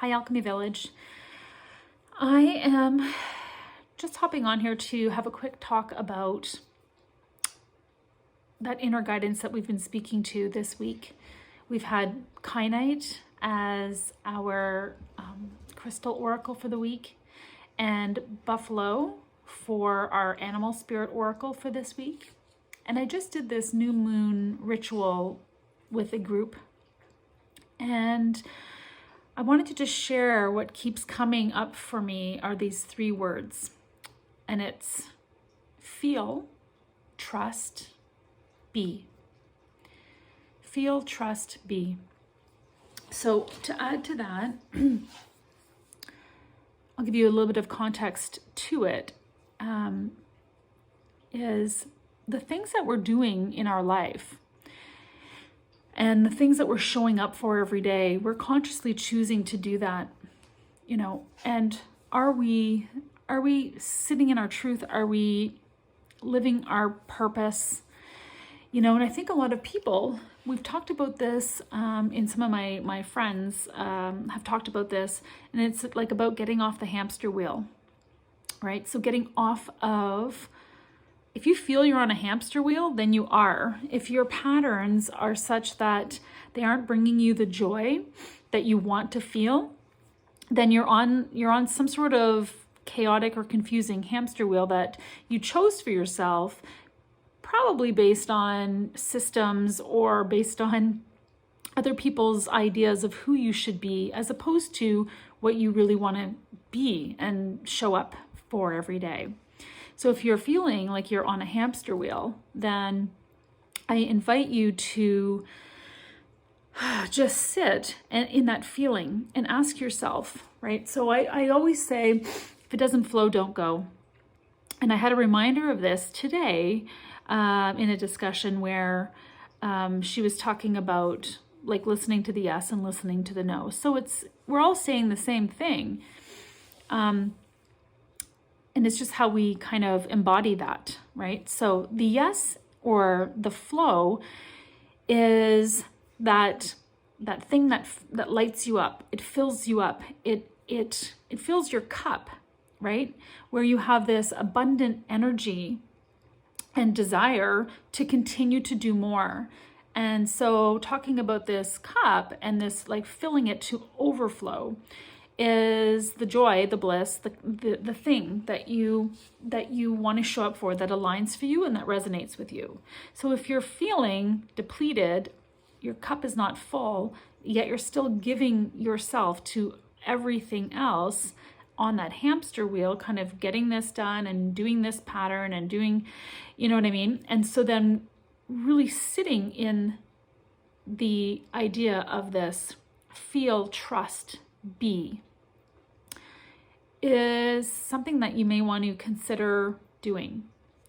Hi, Alchemy Village. I am just hopping on here to have a quick talk about that inner guidance that we've been speaking to this week. We've had Kyanite as our crystal oracle for the week, and Buffalo for our animal spirit oracle for this week. And I just did this new moon ritual with a group, and I wanted to just share what keeps coming up for me are these three words, and it's feel, trust, be. Feel, trust, be. So to add to that, I'll give you a little bit of context to it, is the things that we're doing in our life and the things that we're showing up for every day, we're consciously choosing to do that, and are we sitting in our truth? Are we living our purpose? And I think a lot of people, we've talked about this in some of my friends have talked about this, and it's like about getting off the hamster wheel, right? So getting off of, if you feel you're on a hamster wheel, then you are. If your patterns are such that they aren't bringing you the joy that you want to feel, then you're on some sort of chaotic or confusing hamster wheel that you chose for yourself, probably based on systems or based on other people's ideas of who you should be, as opposed to what you really want to be and show up for every day. So if you're feeling like you're on a hamster wheel, then I invite you to just sit in that feeling and ask yourself, right? So I always say, if it doesn't flow, don't go. And I had a reminder of this today in a discussion where she was talking about like listening to the yes and listening to the no. So we're all saying the same thing. And it's just how we kind of embody that, right? So the yes or the flow is that thing that lights you up. It fills you up. It fills your cup, right? Where you have this abundant energy and desire to continue to do more. And so talking about this cup and this like filling it to overflow is the joy, the bliss, the thing that you want to show up for, that aligns for you and that resonates with you. So if you're feeling depleted, your cup is not full, yet you're still giving yourself to everything else on that hamster wheel, kind of getting this done and doing this pattern and doing, you know what I mean? And so then really sitting in the idea of this feel, trust, be is something that you may want to consider doing.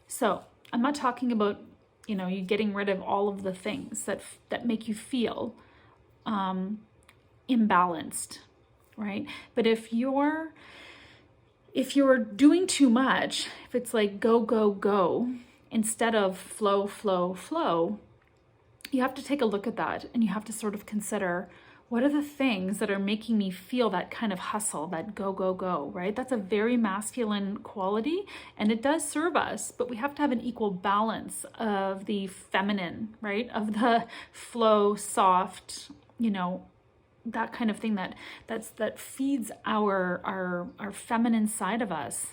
So I'm not talking about, you getting rid of all of the things that make you feel imbalanced, right? But if you're doing too much, if it's like go, go, go, instead of flow, flow, flow, you have to take a look at that and you have to sort of consider, what are the things that are making me feel that kind of hustle, that go, go, go, right? That's a very masculine quality and it does serve us, but we have to have an equal balance of the feminine, right? Of the flow, soft, that kind of thing that feeds our feminine side of us.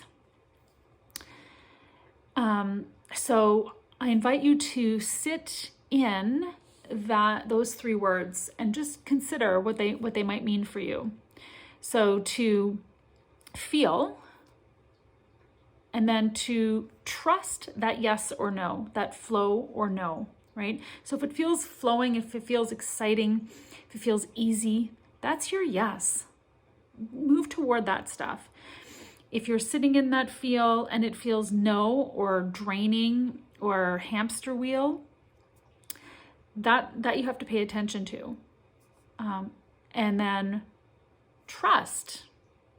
So I invite you to sit in those three words and just consider what they might mean for you. So to feel, and then to trust that yes or no, that flow or no, right? So if it feels flowing, if it feels exciting, if it feels easy, that's your yes. Move toward that stuff. If you're sitting in that feel and it feels no or draining or hamster wheel, that you have to pay attention to. And then trust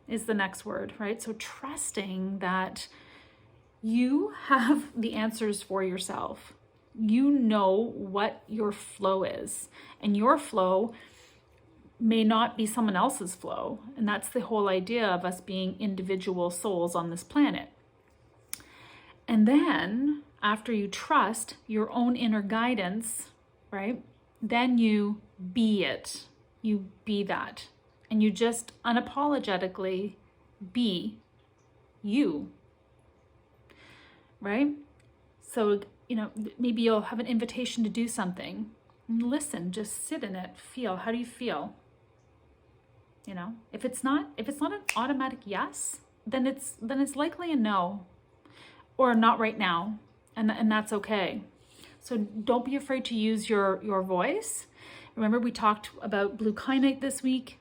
is the next word, right? So trusting that you have the answers for yourself. You know what your flow is, and your flow may not be someone else's flow. And that's the whole idea of us being individual souls on this planet. And then after you trust your own inner guidance, right? Then you be it. You be that. And you just unapologetically be you, right? So, maybe you'll have an invitation to do something. Listen, just sit in it, feel. How do you feel? If it's not an automatic yes, then it's likely a no, or not right now, and that's okay. So don't be afraid to use your voice. Remember, we talked about blue kyanite this week,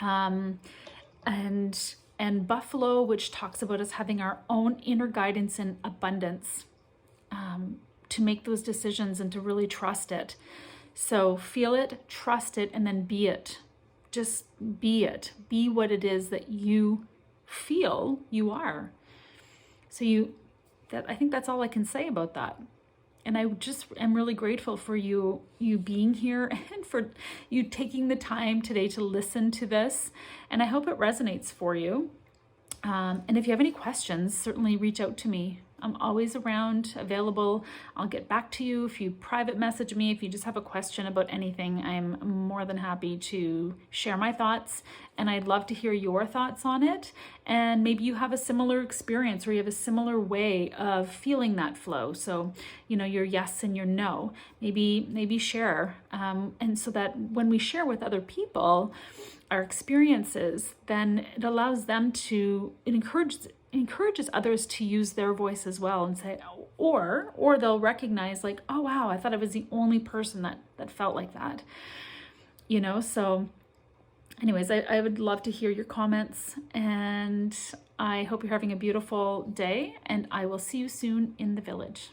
and buffalo, which talks about us having our own inner guidance and abundance, to make those decisions and to really trust it. So feel it, trust it, and then be it. Just be it. Be what it is that you feel you are. So I think that's all I can say about that. And I just am really grateful for you being here and for you taking the time today to listen to this. And I hope it resonates for you. And if you have any questions, certainly reach out to me. I'm always around, available. I'll get back to you if you private message me. If you just have a question about anything, I'm more than happy to share my thoughts. And I'd love to hear your thoughts on it. And maybe you have a similar experience or you have a similar way of feeling that flow. So, your yes and your no, maybe share. And so that when we share with other people our experiences, then it allows them it encourages others to use their voice as well and say, or they'll recognize like, oh wow, I thought I was the only person that felt like that, so anyways, I would love to hear your comments, and I hope you're having a beautiful day, and I will see you soon in the village.